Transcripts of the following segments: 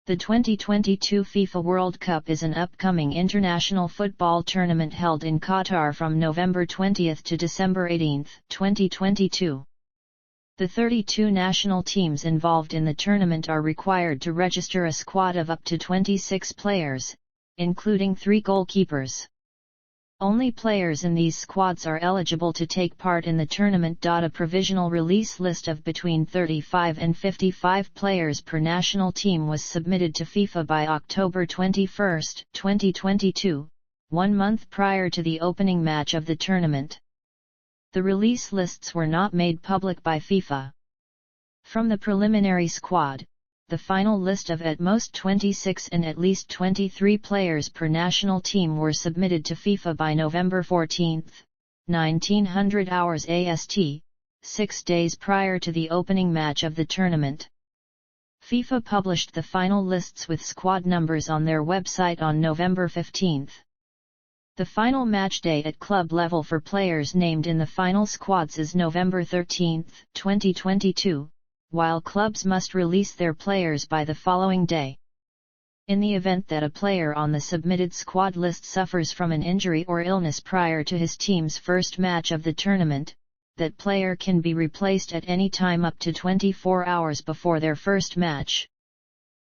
The 2022 FIFA World Cup is an upcoming international football tournament held in Qatar from November 20 to December 18, 2022. The 32 national teams involved in the tournament are required to register a squad of up to 26 players, including 3 goalkeepers. Only players in these squads are eligible to take part in the tournament. A provisional release list of between 35 and 55 players per national team was submitted to FIFA by October 21, 2022, 1 month prior to the opening match of the tournament. The release lists were not made public by FIFA. From the preliminary squad, the final list of at most 26 and at least 23 players per national team were submitted to FIFA by November 14, 1900 hours AST, 6 days prior to the opening match of the tournament. FIFA published the final lists with squad numbers on their website on November 15. The final match day at club level for players named in the final squads is November 13, 2022. While clubs must release their players by the following day. In the event that a player on the submitted squad list suffers from an injury or illness prior to his team's first match of the tournament, that player can be replaced at any time up to 24 hours before their first match.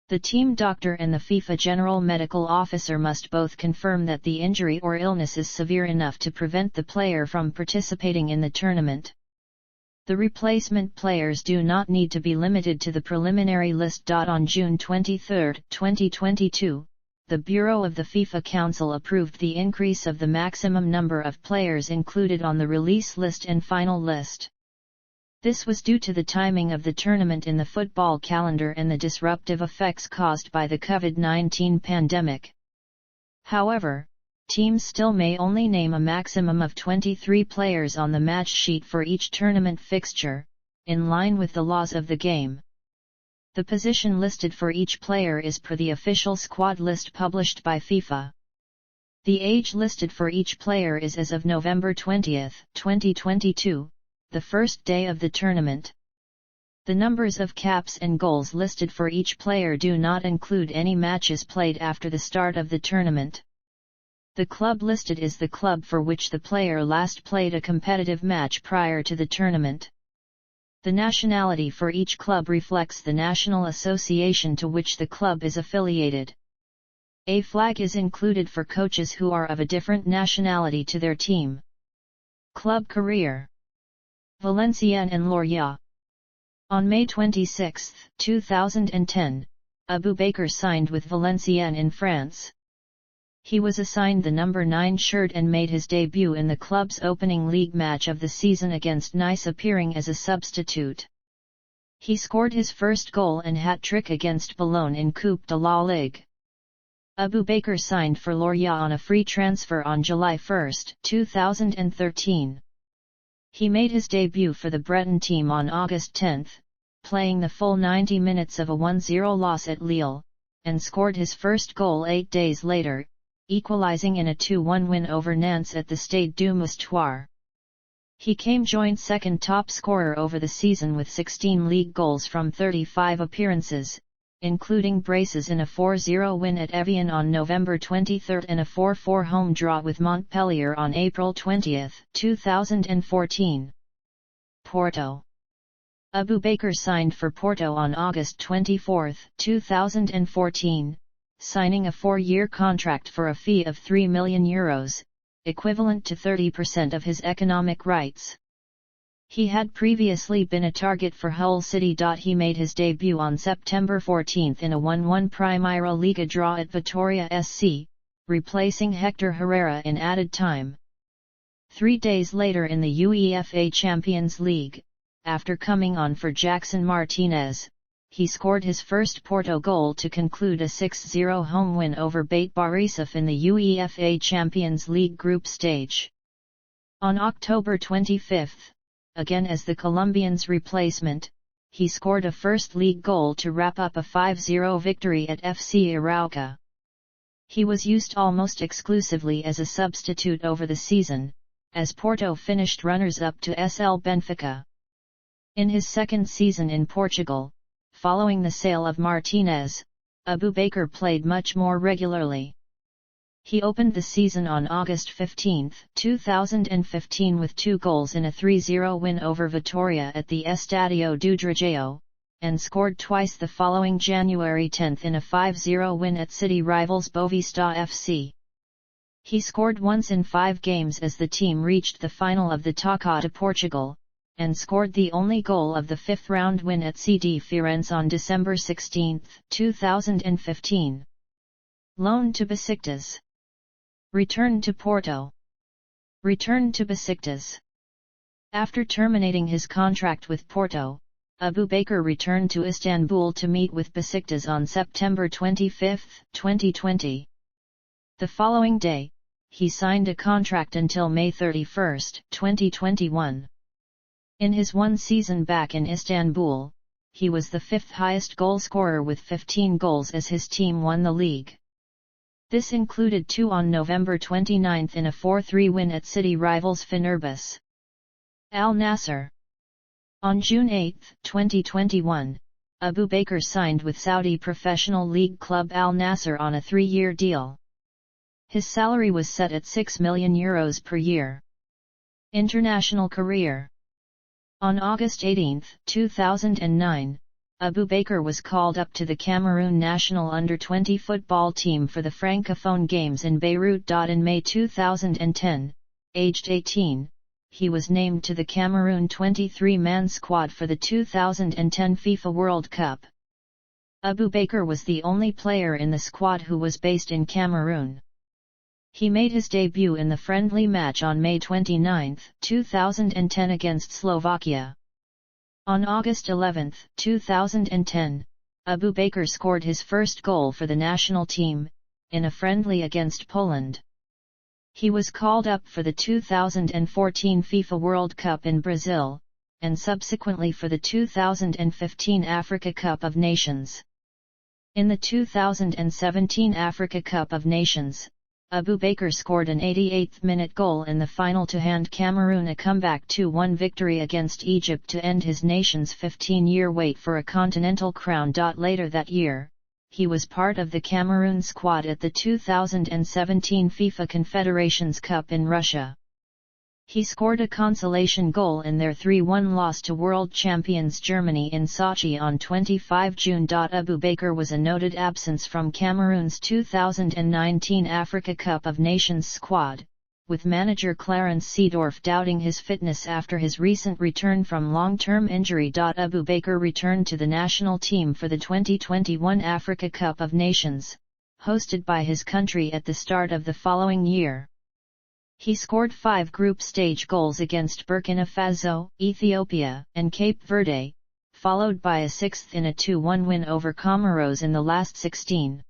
The team doctor and the FIFA General Medical Officer must both confirm that the injury or illness is severe enough to prevent the player from participating in the tournament. The replacement players do not need to be limited to the preliminary list. On June 23, 2022, the Bureau of the FIFA Council approved the increase of the maximum number of players included on the release list and final list. This was due to the timing of the tournament in the football calendar and the disruptive effects caused by the COVID-19 pandemic. However, teams still may only name a maximum of 23 players on the match sheet for each tournament fixture, in line with the laws of the game. The position listed for each player is per the official squad list published by FIFA. The age listed for each player is as of November 20, 2022, the first day of the tournament. The numbers of caps and goals listed for each player do not include any matches played after the start of the tournament. The club listed is the club for which the player last played a competitive match prior to the tournament. The nationality for each club reflects the national association to which the club is affiliated. A flag is included for coaches who are of a different nationality to their team. Club career: Valenciennes and Lorient. On May 26, 2010, Aboubakar signed with Valenciennes in France. He was assigned the number 9 shirt and made his debut in the club's opening league match of the season against Nice, appearing as a substitute. He scored his first goal and hat-trick against Boulogne in Coupe de la Ligue. Aboubakar signed for Lorient on a free transfer on July 1, 2013. He made his debut for the Breton team on August 10, playing the full 90 minutes of a 1-0 loss at Lille, and scored his first goal 8 days later, equalizing in a 2-1 win over Nantes at the Stade du Moustoir. He came joint second top scorer over the season with 16 league goals from 35 appearances, including braces in a 4-0 win at Evian on November 23 and a 4-4 home draw with Montpellier on April 20, 2014. Porto. Aboubakar signed for Porto on August 24, 2014, signing a 4-year contract for a fee of €3 million, equivalent to 30% of his economic rights. He had previously been a target for Hull City. He made his debut on September 14 in a 1-1 Primeira Liga draw at Vitória SC, replacing Hector Herrera in added time. 3 days later in the UEFA Champions League, after coming on for Jackson Martinez, he scored his first Porto goal to conclude a 6-0 home win over Bate Borisov in the UEFA Champions League group stage. On October 25, again as the Colombian's replacement, he scored a first league goal to wrap up a 5-0 victory at FC Arauca. He was used almost exclusively as a substitute over the season, as Porto finished runners-up to SL Benfica. In his second season in Portugal, following the sale of Martinez, Aboubakar played much more regularly. He opened the season on August 15, 2015 with 2 goals in a 3-0 win over Vitoria at the Estadio do Dragão, and scored twice the following January 10 in a 5-0 win at city rivals Boavista FC. He scored once in 5 games as the team reached the final of the Taça de Portugal, and scored the only goal of the 5th round win at CD Firenze on December 16, 2015. Loan to Besiktas. Return to Porto. Return to Besiktas. After terminating his contract with Porto, Aboubakar returned to Istanbul to meet with Besiktas on September 25, 2020. The following day, he signed a contract until May 31, 2021. In his one season back in Istanbul, he was the 5th highest goalscorer with 15 goals as his team won the league. This included 2 on November 29 in a 4-3 win at city rivals Fenerbahce. Al Nassr. On June 8, 2021, Aboubakar signed with Saudi professional league club Al Nassr on a 3-year deal. His salary was set at €6 million per year. International career. On August 18, 2009, Aboubakar was called up to the Cameroon national under-20 football team for the Francophone Games in Beirut. In May 2010, aged 18, he was named to the Cameroon 23-man squad for the 2010 FIFA World Cup. Aboubakar was the only player in the squad who was based in Cameroon. He made his debut in the friendly match on May 29, 2010 against Slovakia. On August 11, 2010, Aboubakar scored his first goal for the national team, in a friendly against Poland. He was called up for the 2014 FIFA World Cup in Brazil, and subsequently for the 2015 Africa Cup of Nations. In the 2017 Africa Cup of Nations, Aboubakar scored an 88th-minute goal in the final to hand Cameroon a comeback 2-1 victory against Egypt to end his nation's 15-year wait for a continental crown. Later that year, he was part of the Cameroon squad at the 2017 FIFA Confederations Cup in Russia. He scored a consolation goal in their 3-1 loss to world champions Germany in Sochi on 25 June. Aboubakar was a noted absence from Cameroon's 2019 Africa Cup of Nations squad, with manager Clarence Seedorf doubting his fitness after his recent return from long-term injury. Aboubakar returned to the national team for the 2021 Africa Cup of Nations, hosted by his country at the start of the following year. He scored 5 group stage goals against Burkina Faso, Ethiopia, and Cape Verde, followed by a 6th in a 2-1 win over Comoros in the last 16.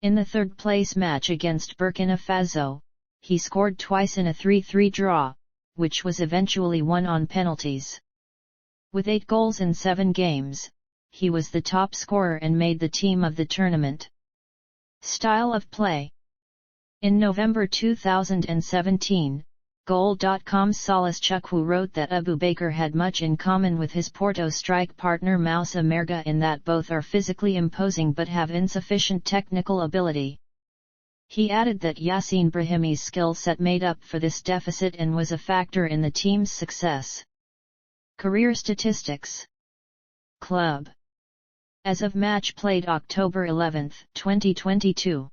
In the third-place match against Burkina Faso, he scored twice in a 3-3 draw, which was eventually won on penalties. With 8 goals in 7 games, he was the top scorer and made the team of the tournament. Style of play. In November 2017, Goal.com's Solis Chukwu wrote that Aboubakar had much in common with his Porto strike partner Moussa Merga in that both are physically imposing but have insufficient technical ability. He added that Yassine Brahimi's skill set made up for this deficit and was a factor in the team's success. Career statistics. Club. As of match played October 11, 2022.